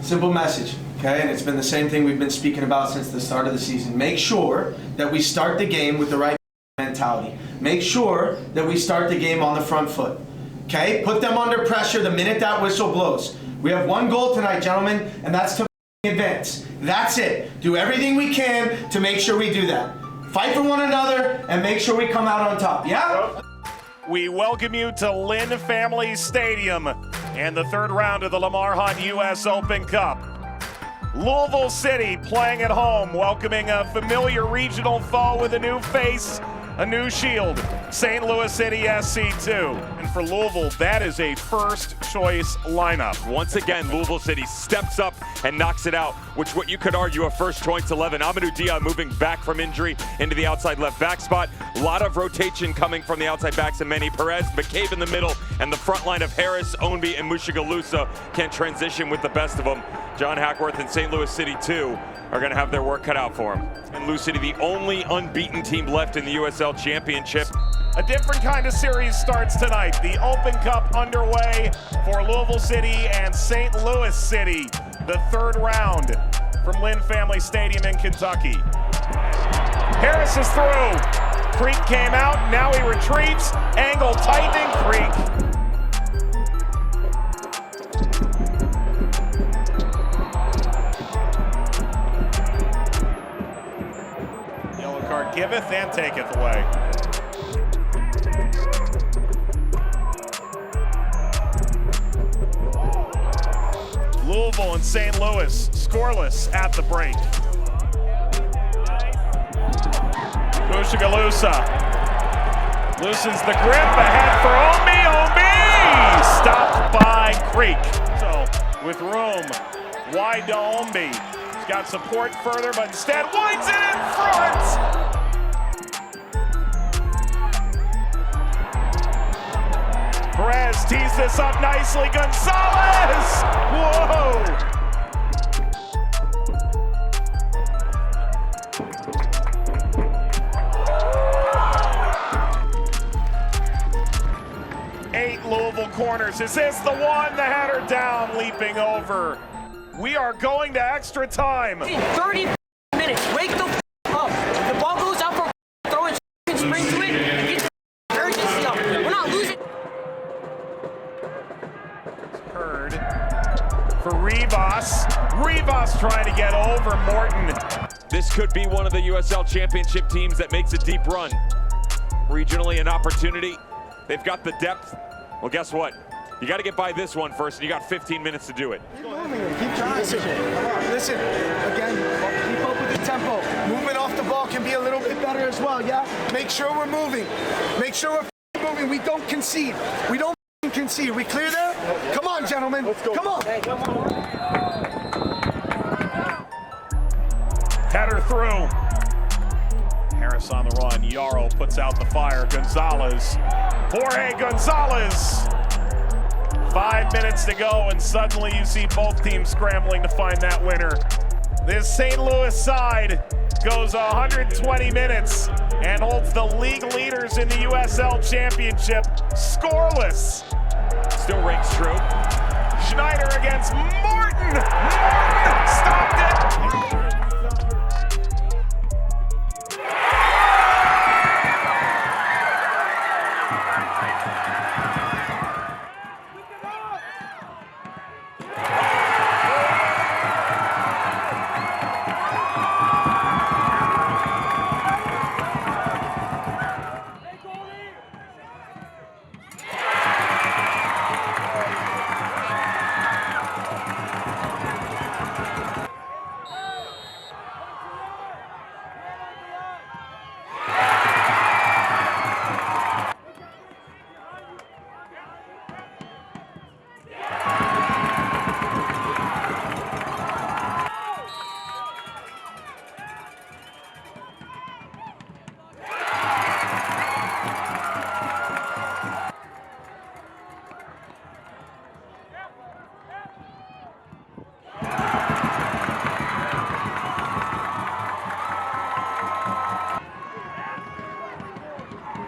Simple message, okay? And it's been the same thing we've been speaking about since the start of the season. Make sure that we start the game with the right mentality. Make sure that we start the game on the front foot, okay? Put them under pressure the minute that whistle blows. We have one goal tonight, gentlemen, and that's to advance. That's it. Do everything we can to make sure we do that. Fight for one another and make sure we come out on top, yeah? We welcome you to Lynn Family Stadium and the third round of the Lamar Hunt U.S. Open Cup. Louisville City playing at home, welcoming a familiar regional foe with a new face, a new shield, St. Louis City SC2. And for Louisville, that is a first-choice lineup. Once again, Louisville City steps up and knocks it out, which what you could argue a first-choice 11. Amadou Dia moving back from injury into the outside left back spot. A lot of rotation coming from the outside backs and Manny Perez. McCabe in the middle, and the front line of Harris, Ownby, and Mushigalusa can transition with the best of them. John Hackworth and St. Louis City 2 are going to have their work cut out for them. And LouCity, the only unbeaten team left in the USL Championship. A different kind of series starts tonight. The Open Cup underway for Louisville City and St. Louis City. The third round from Lynn Family Stadium in Kentucky. Harris is through. Creek came out, now he retreats. Angle tightening, Creek. Yellow card giveth and taketh away. Louisville and St. Louis scoreless at the break. Mushigalusa loosens the grip, ahead for Ownby. Stopped by Creek. So with room, wide to Ownby. He's got support further, but instead winds it in front. Perez tees this up nicely. Gonzalez! Whoa! 8 Louisville corners. Is this the one? The header down, leaping over. We are going to extra time. 30 minutes. Wake the up. The ball goes out for throwing and spring to it and get the urgency up. We're not losing. Heard for Rivas. Rivas trying to get over Morton. This could be one of the USL Championship teams that makes a deep run. Regionally, an opportunity. They've got the depth. Well, guess what? You got to get by this one first, and you got 15 minutes to do it. Keep trying. Listen, again, keep up with the tempo. Moving off the ball can be a little bit better as well, yeah? Make sure we're moving. Make sure we're moving. We don't concede. We don't concede. We clear there? Come on, gentlemen. Let's go. Come on. Header through. Harris on the run. Yarrow puts out the fire. Gonzalez. Jorge Gonzalez. 5 minutes to go, and suddenly you see both teams scrambling to find that winner. This St. Louis side goes 120 minutes and holds the league leaders in the USL Championship scoreless. Still rings true. Schneider against Morton. Morton stopped it.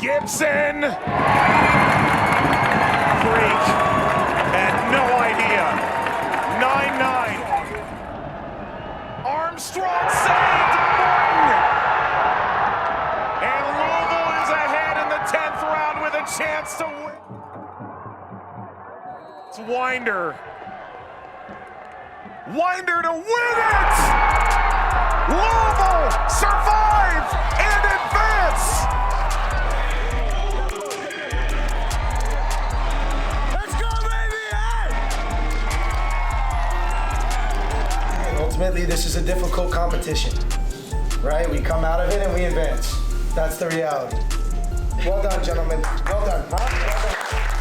Gibson! Creek had no idea. 9-9. It's Winder. Winder to win it! Louisville survive and advance! Let's go, baby! Ultimately, this is a difficult competition, right? We come out of it and we advance. That's the reality. Well done, gentlemen. Well done. Huh? Well done.